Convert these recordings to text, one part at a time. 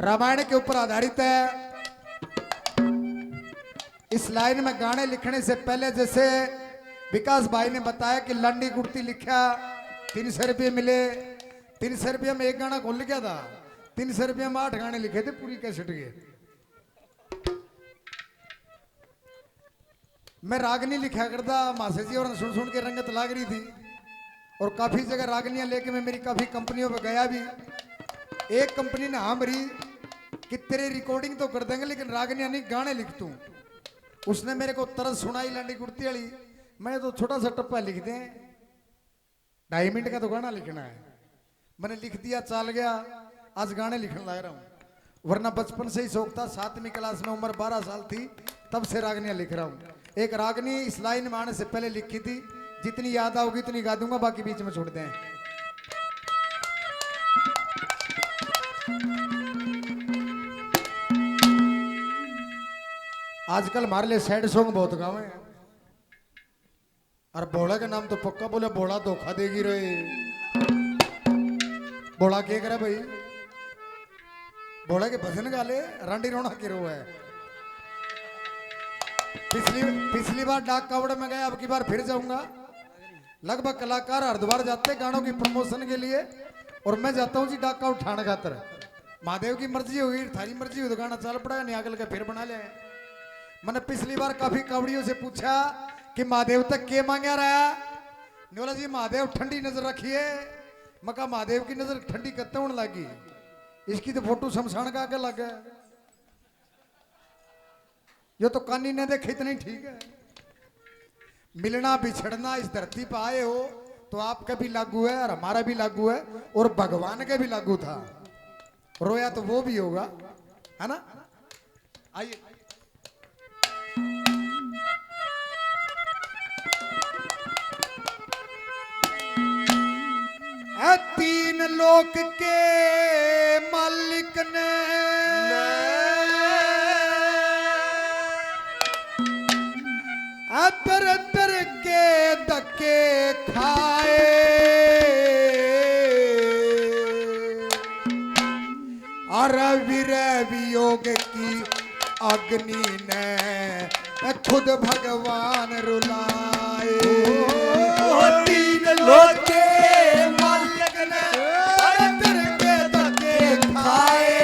रामायण के ऊपर आधारित है। इस लाइन में गाने लिखने से पहले जैसे विकास भाई ने बताया कि लंडी गुड़ती लिखा, 300 रुपये मिले। 300 रुपये में एक गाना खोल गया था, 300 रुपये में 8 गाने लिखे थे पूरी कैसेट के। मैं रागनी लिखा करता मासे जी और सुन सुन के रंगत लाग रही थी, और काफी जगह रागनियां लेके मैं मेरी काफी कंपनियों पे गया भी। एक कंपनी ने हाँ भरी कि तेरी रिकॉर्डिंग तो कर देंगे लेकिन रागनियां नहीं गाने लिख तू। उसने मेरे को तरस सुनाई लंडी कुर्ती वाली, मैं तो छोटा सा टप्पा लिख दे, 2.5 मिनट का तो गाना लिखना है। मैंने लिख दिया, चल गया। आज गाने लिखने लग रहा हूँ, वरना बचपन से ही शौक था। 7वीं क्लास में उम्र 12 साल थी तब से रागनियां लिख रहा हूँ। एक रागनी इस लाइन में आने से पहले लिखी थी, जितनी याद आओगी उतनी गा दूंगा, बाकी बीच में छोड़ दें। आजकल हमारे लिए सैड सॉन्ग बहुत गावे हैं, और बोला के नाम तो पक्का बोले बोला धोखा देगी रे। बोला क्या करे भाई, बोला के भजन गा ले, रांडी रोना के रो है। पिछली बार डाक कावड़ में गया, अब की बार फिर जाऊंगा। लगभग कलाकार हरिद्वार जाते गानों की प्रमोशन के लिए, और मैं जाता हूँ जी डाका उठाने खातर। महादेव की मर्जी होगी, थारी मर्जी हुई तो गाना चल पड़ा, नहीं आगल के फिर बना ले। मैंने पिछली बार काफी कावड़ियों से पूछा कि महादेव तक के मांगा रहा, बोला जी महादेव ठंडी नजर रखिए। मैं कहा महादेव की नजर ठंडी कत्ते होने लगी, इसकी तो फोटो शमशान का आगे लग गया। ये तो कानी ने देखे इतनी ठीक है। मिलना बिछड़ना इस धरती पर आए हो तो आपका भी लागू है और हमारा भी लागू है, और भगवान का भी लागू था। रोया तो वो भी होगा, है ना। आइए तीन लोक के मालिक ने तर तर के धक्के खाए, और विरह वियोग की अग्नि ने खुद भगवान रुलाए। तीन लोक के मालिक ने तर के धक्के खाए,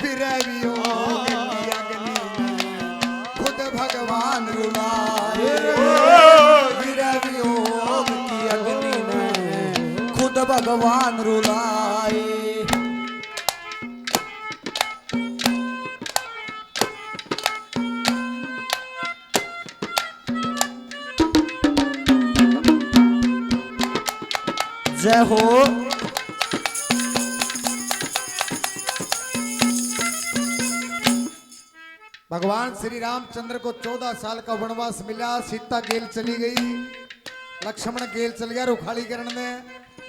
विरह वियोग की अग्नि ने खुद भगवान रुलाए। विरह वियोग की अग्नि ने खुद भगवान रुलाए। जय हो। भगवान श्री रामचंद्र को 14 साल का वनवास मिला। सीता गेल चली गई, लक्ष्मण गेल चल गया रुखाली करण में,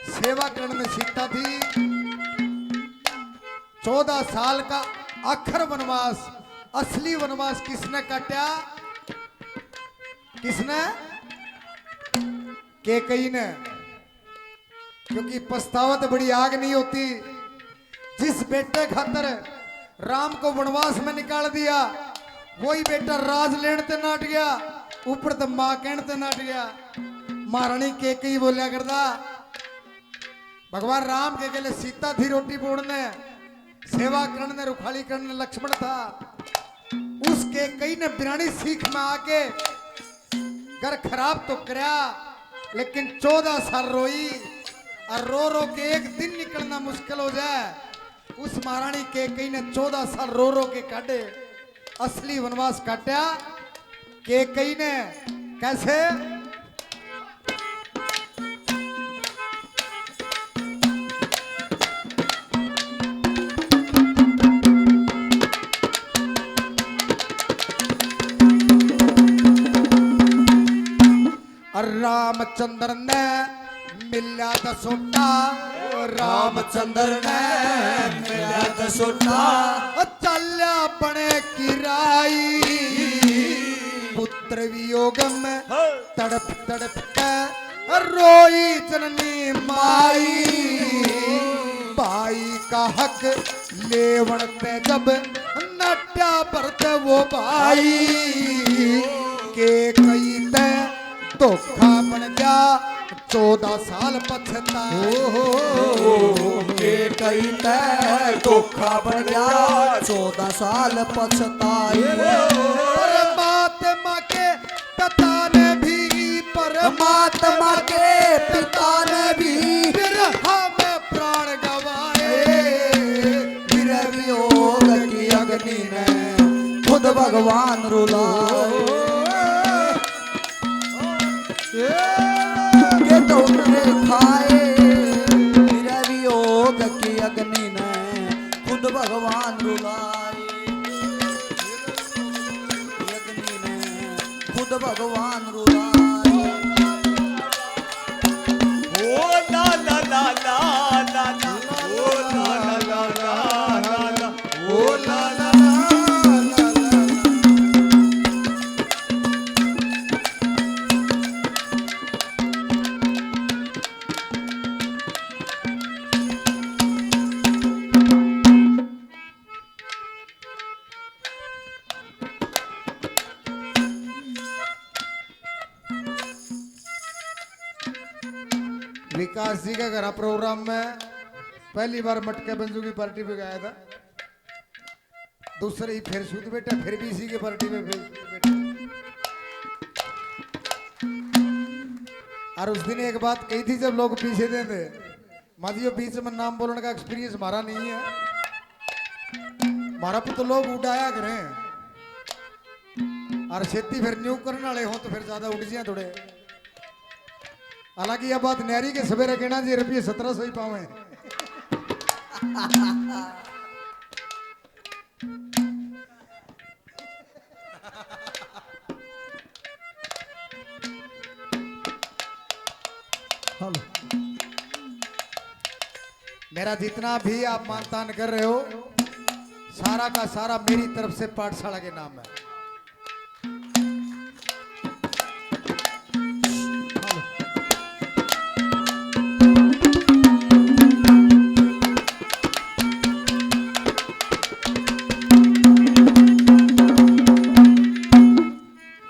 सेवा करण में सीता थी। 14 साल का आखिर वनवास, असली वनवास किसने काटा? किसने? कैकेयी ने। क्योंकि पछतावत बड़ी आग नहीं होती। जिस बेटे खातर राम को वनवास में निकाल दिया, वही बेटा राज लेने ते नाट गया, ऊपर तो मां कहने ते नाट गया। महारानी कैकेयी बोलिया करता, भगवान राम के लिए सीता थी रोटी बोड़ने, सेवा करने रुखाली करने लक्ष्मण था। उस कैकेयी ने बिरानी सीख में आके घर खराब तो करया, लेकिन 14 साल रोई, और रो रो के एक दिन निकलना मुश्किल हो जाए। उस महारानी कैकेयी ने 14 साल रो रो के काटे, असली वनवास काटा कैकेयी ने। कैसे? और रामचंद्र ने मिला दसोटा, रामचंद्र ने मिला दसोटा, चल्या बने किराई। पुत्र वियोग में तड़प तड़प के रोई जननी माई। भाई का हक लेवण ते जब नट्या भरत वो भाई के कई ते धोखा बन गया 14 साल पछताए के कई तय धोखा बन गया 14 साल पछताए परमात्मा के पिता ने भी परमात्मा के पिता ने भी विरह में प्राण गवाए विरह वियोग की अग्नि ने खुद भगवान रुलाए के तो उतरे खाए विरह वियोग की अग्नि ने खुद भगवान रुलाए अग्नि ने खुद भगवान रुलाए ओ ला ला ला ला ला ला ओ ला ला ला ला ला ला ओ ला ला विकास जी का घर प्रोग्राम में पहली बार मटके बंजू की पार्टी पे गया था दूसरे ही फिर सूद बेटा फिर भी इसी की पार्टी में बैठे और उस दिन एक बात कही थी जब लोग पीछे थे माजियो बीच में नाम बोलने का एक्सपीरियंस हमारा नहीं है हमारा पे तो लोग उड़ाया करें और खेती फिर न्यू करने वाले हो तो फिर ज्यादा उड़ जाए थोड़े हालांकि यह बात नहरी के सवेरे कहना जी रुपये 1700 ही पावे मेरा जितना भी आप मानतान कर रहे हो सारा का सारा मेरी तरफ से पाठशाला के नाम है।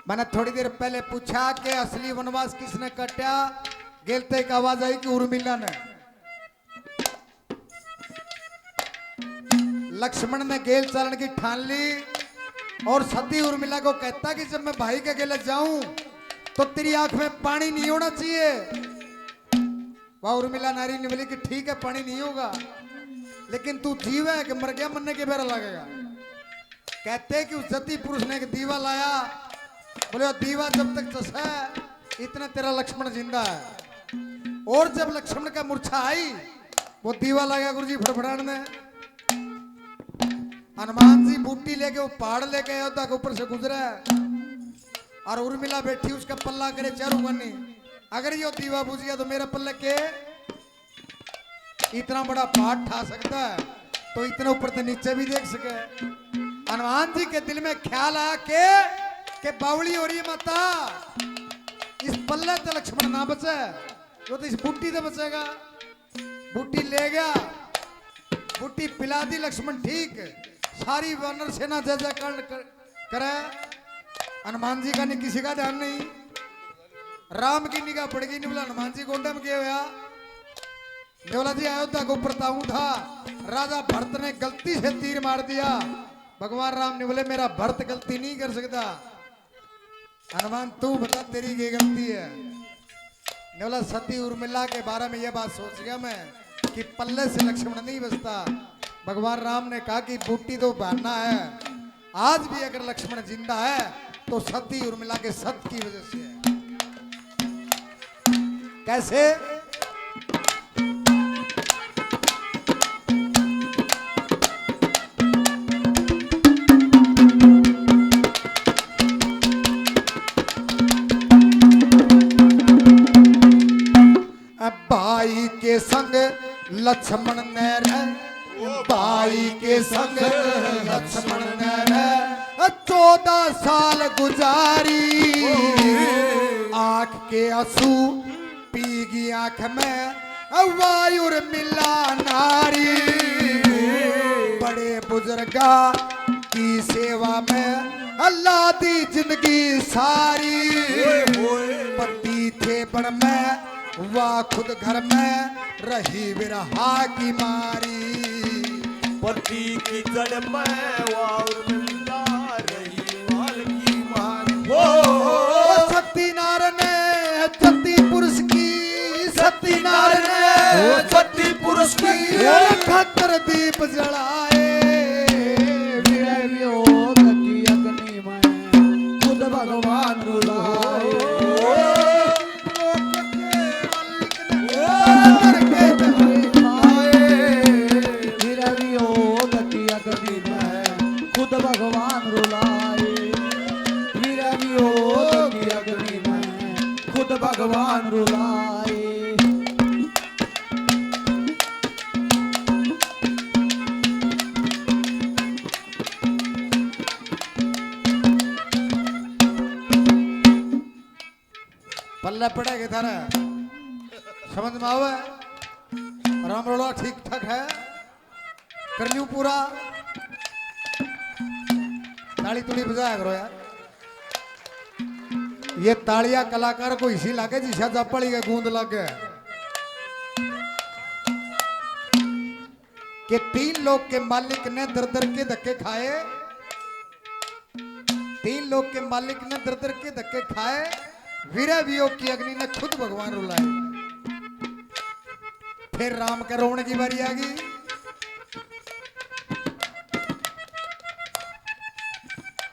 मैंने थोड़ी देर पहले पूछा कि असली वनवास किसने कटा गेलते एक आवाज आई कि उर्मिला ने। लक्ष्मण ने गेल चालन की ठान ली और सती उर्मिला को कहता कि जब मैं भाई के गेले जाऊं तो तेरी आंख में पानी नहीं होना चाहिए। वह उर्मिला नारी ने बोली कि ठीक है पानी नहीं होगा लेकिन तू जीव है कि मर गया मरने के बेरा लगेगा। कहते कि उस सती पुरुष ने एक दीवा लाया बोले दीवा जब तक चसा है इतना तेरा लक्ष्मण जिंदा है। और जब लक्ष्मण का मूर्छा आई वो दीवा लगा गुरुजी फड़फड़ाने में। हनुमान जी बूटी लेके वो पहाड़ लेके अयोध्या के ऊपर से गुजरा है और उर्मिला बैठी उसका पल्ला करे चारू बनी। अगर यो दीवा बुझ गया तो मेरा पल्ले के इतना बड़ा पहाड़ ठा सकता है तो इतने ऊपर से नीचे भी देख सके। हनुमान जी के दिल में ख्याल आया के बावली हो रही है माता इस पल्ले से लक्ष्मण ना बचे वो तो इस बूटी से बचेगा। बूटी ले गया बूटी पिला दी लक्ष्मण ठीक सारी वानर सेना जय जयकार करे। हनुमान जी का नहीं किसी का ध्यान नहीं राम की निगाह पड़ गई। बोला हनुमान जी गोंडे में गए हुआ बोला जी अयोध्या को ऊपर ताऊ था राजा भरत ने गलती से तीर मार दिया। भगवान राम ने बोले मेरा भरत गलती नहीं कर सकता। हनुमान तू बता तेरी क्या गलती है। ने बोला सती उर्मिला के बारे में यह बात सोच गया मैं कि पल्ले से लक्ष्मण नहीं बचता। भगवान राम ने कहा कि बूटी तो बहाना है आज भी अगर लक्ष्मण जिंदा है तो सती उर्मिला के सत की वजह से है। कैसे भाई के संग लक्ष्मण ने भाई के संग लक्ष्मण ने 14 साल गुजारी। आंख के आंसू पीगी आंख में वायुर मिला नारी। बुजुर्गा की सेवा में अल्लाह दी जिंदगी सारी। पति थे बड़ में वाह खुद घर में रही विरहा की मारी। पति की जड़ में वार मिलता रही माल की मारी। हो सती नार ने जति पुरुष की, सती नार ने सती पुरुष की खतर दीप जलाए। विरह वियोग की अग्नि में खुद भगवान रुलाए। विरह वियोग की अग्नि में खुद भगवान रुलाए। विरह वियोग की अग्नि में खुद भगवान रुलाए। पल्ला पड़ा के थारा समझ में आवे। राम रोड़ा ठीक ठाक है, कर लियो पूरा। ताली तुली बजाया करो यार। ये तालियां कलाकार को इसी लागे जिसा जपड़ी के गूंद लगे। कि 3 लोग के मालिक ने दर दर के धक्के खाए। 3 लोग के मालिक ने दर दर के धक्के खाए। विरह वियोग की अग्नि ने खुद भगवान रुलाए। फिर राम के रोने की बारी आ गई।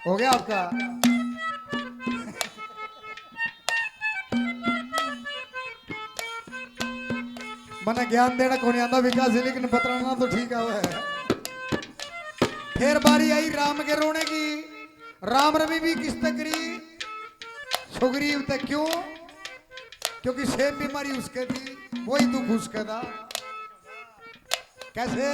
हो गया आपका? मने ज्ञान देना को नहीं आता विकास है, लेकिन बतलाना तो ठीक है। वह फिर बारी आई राम के रोने की। राम रवि भी किस्त करी सुग्रीव तक। क्यों? क्योंकि सेम बीमारी उसके थी, वही दुख उसका था। कैसे?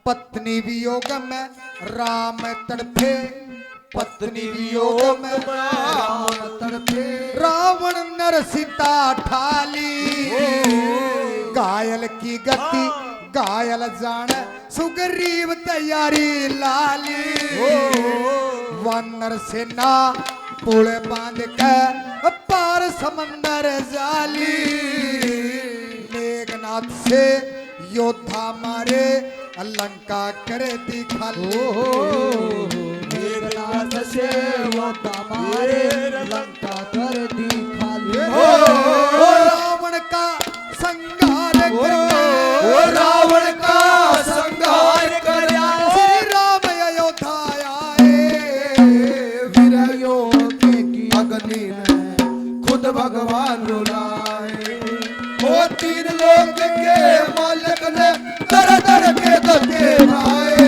पत्नी वियोग में राम तड़पे। पत्नी वियोग में राम तड़पे। रावण नर सीता ठाली। घायल की गति घायल जान सुग्रीव तैयारी लाली। वानर सेना पुल बांध के पार समंदर जाली। मेघनाथ से योद्धा मारे लंका करे दी खाली। मेघनाथ से योद्धा मारे लंका कर दी खाली। रावण का संहार ओ रावण का संहार करया। श्री राम अयोध्या आए। विरह योग की अग्नि में खुद भगवान रुलाए। ओ 3 लोग के मालिक ने दर दर के धक्के खाए।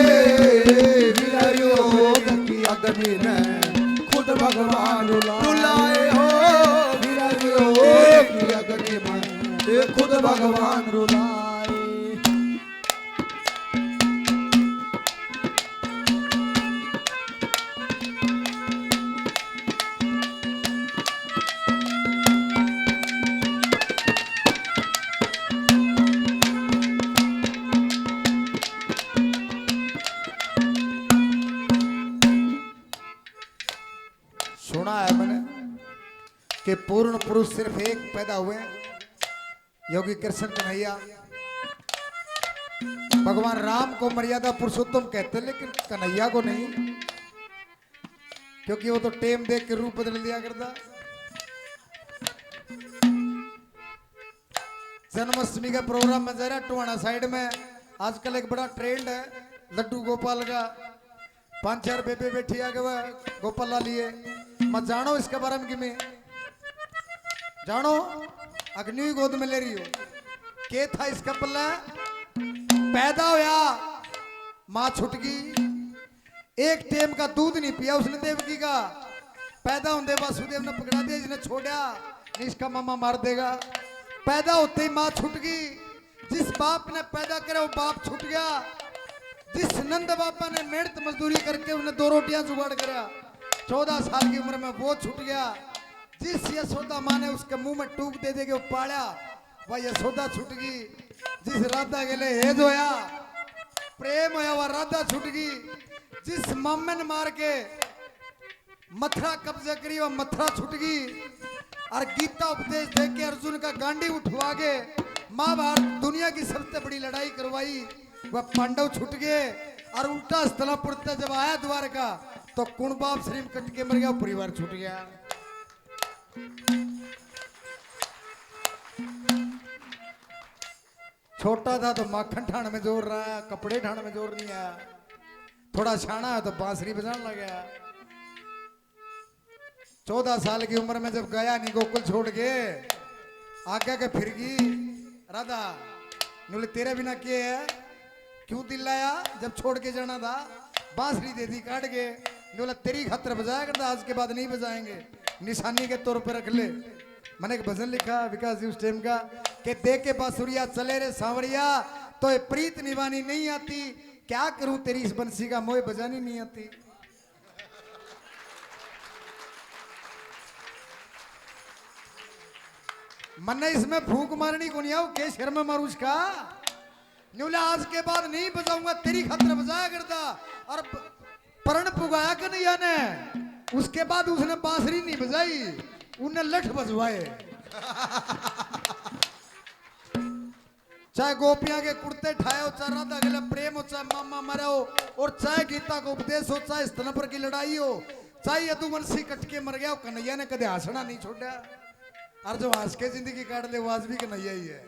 विरह योग की अग्नि में खुद भगवान रुलाए। हो विरह योग की अग्नि में खुद भगवान रुलाए। सुना है मैंने कि पूर्ण पुरुष सिर्फ एक पैदा हुए, योगी कृष्ण कन्हैया। भगवान राम को मर्यादा पुरुषोत्तम कहते हैं, लेकिन कन्हैया को नहीं, क्योंकि वो तो टेम देख के रूप बदल दिया करता। जन्माष्टमी का प्रोग्राम में जरा टोहाना साइड में आजकल एक बड़ा ट्रेंड है लड्डू गोपाल का। 5-4 बेबे बैठी आगे वह गोपाल ला लिए। मैं जानो इसके बारे में कि मैं जानो अग्नि गोद में ले रही हो। के था इसका पल्ला? पैदा होया माँ छुट गई, एक टेम का दूध नहीं पिया उसने देवकी का। पैदा होने वासुदेव ने पकड़ा दिया, इसने छोड़ा नहीं इसका मामा मार देगा। पैदा होते ही माँ छूट गई। जिस बाप ने पैदा करे वो बाप छूट गया। जिस नंद बापा ने मेहनत मजदूरी करके उन्हें 2 रोटियां जुगाड़ करा, 14 साल की उम्र में वो छूट गया। जिस यशोदा माँ ने उसके मुंह में टूक दे दे के वो पाला, वह यशोदा छूट गई। जिस राधा के लिए हेज होया, प्रेम होया, वह राधा छूट गई। जिस मामे ने मार के मथुरा कब्जा करी, वह मथुरा छूट गई। और गीता उपदेश दे के अर्जुन का गांडी उठवा के महाभारत दुनिया की सबसे बड़ी लड़ाई करवाई, वह पांडव छूट गए। और उल्टा हस्तिनापुर से जब आया द्वारका तो कुणबाप शरीर कट के मर गया, परिवार छूट गया। छोटा था तो माखन ठाण में जोर रहा है, कपड़े ठाण में जोर नहीं आया। थोड़ा छाना है तो बांसुरी बजाने लग गया। 14 साल की उम्र में जब गया नहीं गोकुल छोड़ के, आगे के फिर गई राधा बोले तेरे बिना क्या है, क्यों दिल लाया, जब छोड़ के जाना था बांसुरी दे दी काट के। बोला तेरी खातर बजाया करता, आज के बाद नहीं बजाएंगे, निशानी के तौर पर रख ले। मैंने एक भजन लिखा विकास जी उस टाइम का कि दे के बांसुरिया चले रे सांवरिया, तो ये प्रीत निभानी नहीं आती, क्या करूं तेरी इस बंसी का मोह बजानी नहीं आती। मन्ने इसमें फूंक मारनी को नहीं आओ के शर्म मारू उसका। न्यूला आज के बाद नहीं बजाऊंगा, तेरी खातिर बजाया करता। और परण पुगाया कन्हैया ने, उसके बाद उसने बांसुरी नहीं बजाई, उन्हें लठ बजवाए। चाहे गोपियां के कुर्ते ठाए हो, चाहे राधा के लिए प्रेम हो, चाहे मामा मरे हो, और चाहे गीता को उपदेश हो, चाहे स्तनपुर की लड़ाई हो, चाहे यदुवंशी कट के मर गया, कन्हैया ने कदे हंसना नहीं छोड़ा। और जो हंस के जिंदगी काट ले वो आज भी कन्हैया ही है।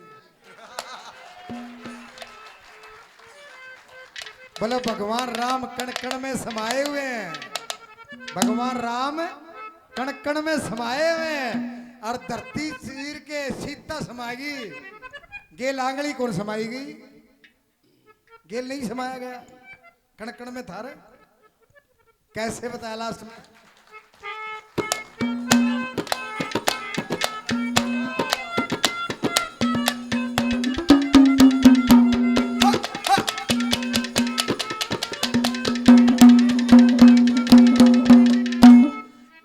बोले भगवान राम कण कण में समाये हुए हैं, भगवान राम कण कण में समाये हुए हैं। और धरती चीर के सीता समाएगी, गेल आंगली कौन समाएगी, गेल नहीं समाया गया, कण कण में था रे। कैसे बताया लास्ट में,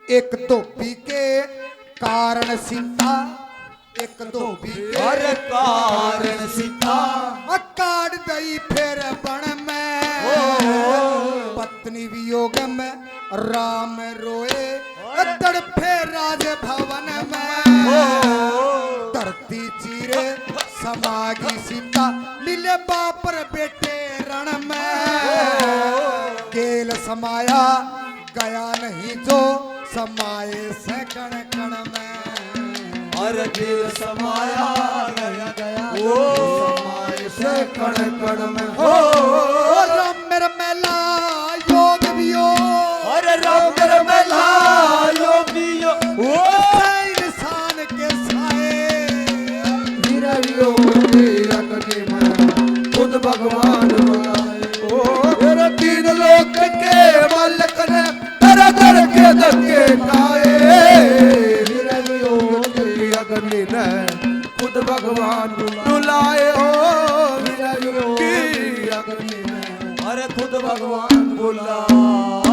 एक धोबी के कारण सीता, एक धोबी के हर कारण सीता, काट दई फिर बन में, पत्नी वियोग में राम रोए, तड़फे राज भवन में। धरती चीरे समागी सीता, लीले बापर बेटे रण में। गेल समाया गया नहीं जो, समाये से कण कण में। हर दिल समाया गया, ओ समाये से कण कण में। हो राम मेरा मेला योग वियोग, अरे राम मेरा मेला योग वियोग, ओ इंसान के साए अग्नि में खुद भगवान बुलाए। ओ तेरे 3 लोक के मालिक ने तेरे दर के धक्के खाए। अग्नि ने खुद भगवान बुलाए। ओ अग्नि ने अरे खुद भगवान बुलाए।